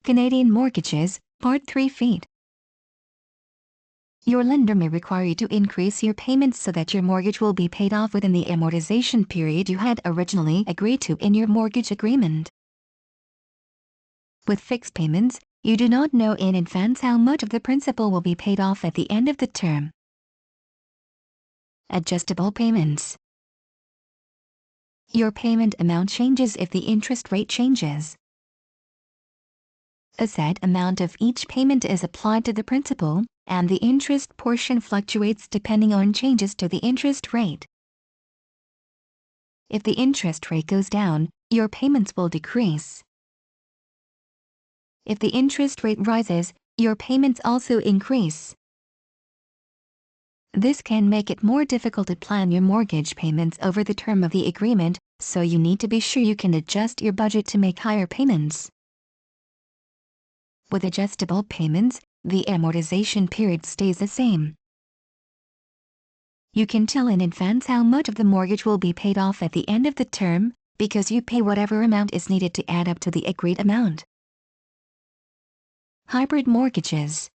Canadian Mortgages, Part 3 Feet. Your lender may require you to increase your payments so that your mortgage will be paid off within the amortization period you had originally agreed to in your mortgage agreement. With fixed payments, you do not know in advance how much of the principal will be paid off at the end of the term. Adjustable payments. Your payment amount changes if the interest rate changes. A set amount of each payment is applied to the principal, and the interest portion fluctuates depending on changes to the interest rate. If the interest rate goes down, your payments will decrease. If the interest rate rises, your payments also increase. This can make it more difficult to plan your mortgage payments over the term of the agreement, so you need to be sure you can adjust your budget to make higher payments. With adjustable payments, the amortization period stays the same. You can tell in advance how much of the mortgage will be paid off at the end of the term, because you pay whatever amount is needed to add up to the agreed amount. Hybrid mortgages.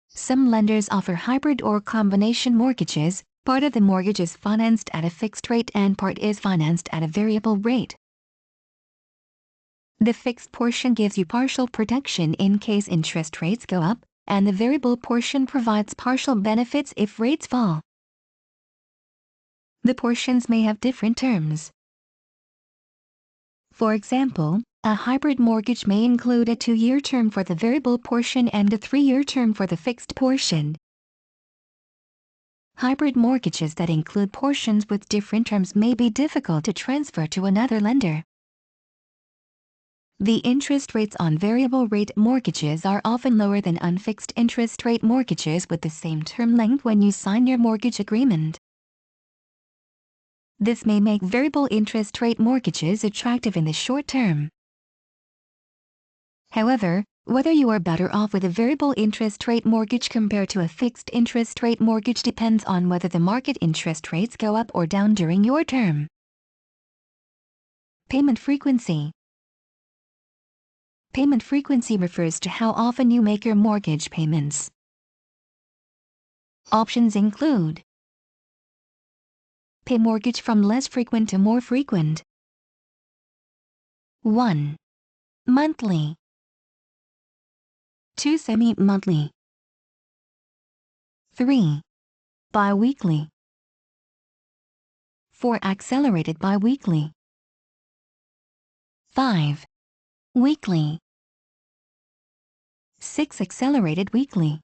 Some lenders offer hybrid or combination mortgages. Part of the mortgage is financed at a fixed rate and part is financed at a variable rate. The fixed portion gives you partial protection in case interest rates go up, and the variable portion provides partial benefits if rates fall. The portions may have different terms. For example, a hybrid mortgage may include a 2-year term for the variable portion and a 3-year term for the fixed portion. Hybrid mortgages that include portions with different terms may be difficult to transfer to another lender. The interest rates on variable rate mortgages are often lower than on fixed interest rate mortgages with the same term length when you sign your mortgage agreement. This may make variable interest rate mortgages attractive in the short term. However, whether you are better off with a variable interest rate mortgage compared to a fixed interest rate mortgage depends on whether the market interest rates go up or down during your term. Payment frequency. Payment frequency refers to how often you make your mortgage payments. Options include: pay mortgage from less frequent to more frequent. 1. Monthly. 2. Semi-monthly. 3. Bi-weekly. 4. Accelerated bi-weekly. 5. Weekly. 6. Accelerated weekly.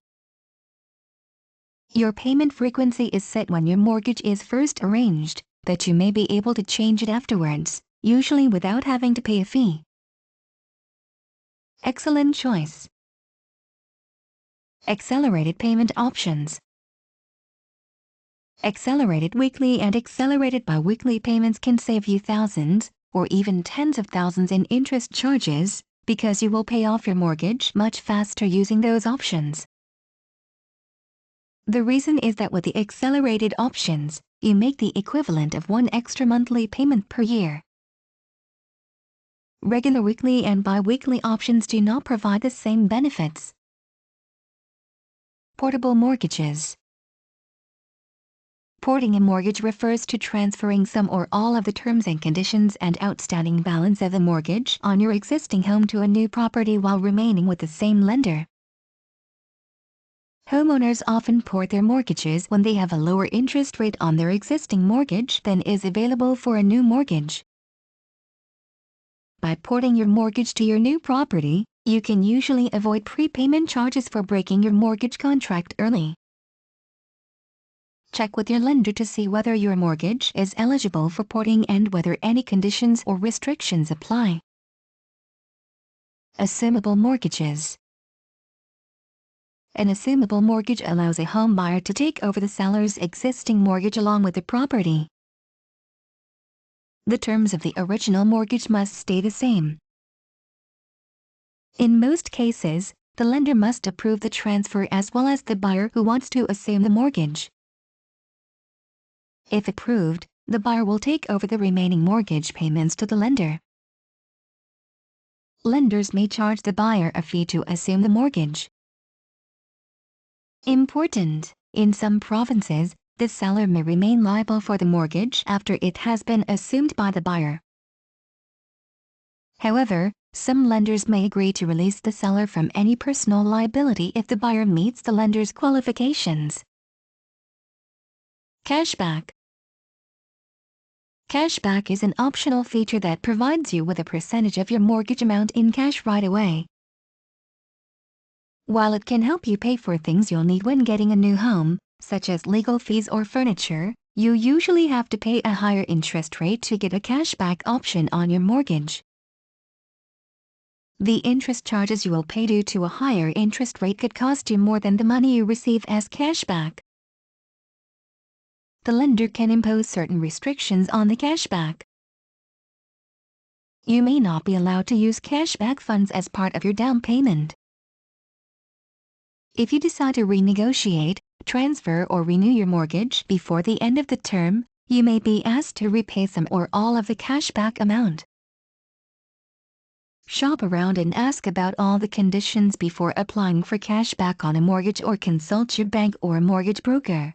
Your payment frequency is set when your mortgage is first arranged, but you may be able to change it afterwards, usually without having to pay a fee. Excellent choice. Accelerated payment options. Accelerated weekly and accelerated bi-weekly payments can save you thousands, or even tens of thousands in interest charges, because you will pay off your mortgage much faster using those options. The reason is that with the accelerated options, you make the equivalent of one extra monthly payment per year. Regular weekly and bi-weekly options do not provide the same benefits. Portable mortgages. Porting a mortgage refers to transferring some or all of the terms and conditions and outstanding balance of the mortgage on your existing home to a new property while remaining with the same lender. Homeowners often port their mortgages when they have a lower interest rate on their existing mortgage than is available for a new mortgage. By porting your mortgage to your new property, you can usually avoid prepayment charges for breaking your mortgage contract early. Check with your lender to see whether your mortgage is eligible for porting and whether any conditions or restrictions apply. Assumable mortgages. An assumable mortgage allows a home buyer to take over the seller's existing mortgage along with the property. The terms of the original mortgage must stay the same. In most cases, the lender must approve the transfer as well as the buyer who wants to assume the mortgage. If approved, the buyer will take over the remaining mortgage payments to the lender. lenders may charge the buyer a fee to assume the mortgage. Important: in some provinces, the seller may remain liable for the mortgage after it has been assumed by the buyer. However, some lenders may agree to release the seller from any personal liability if the buyer meets the lender's qualifications. Cashback. Cashback is an optional feature that provides you with a percentage of your mortgage amount in cash right away. While it can help you pay for things you'll need when getting a new home, such as legal fees or furniture, you usually have to pay a higher interest rate to get a cashback option on your mortgage. The interest charges you will pay due to a higher interest rate could cost you more than the money you receive as cashback. The lender can impose certain restrictions on the cashback. You may not be allowed to use cashback funds as part of your down payment. If you decide to renegotiate, transfer, or renew your mortgage before the end of the term, you may be asked to repay some or all of the cashback amount. Shop around and ask about all the conditions before applying for cashback on a mortgage, or consult your bank or mortgage broker.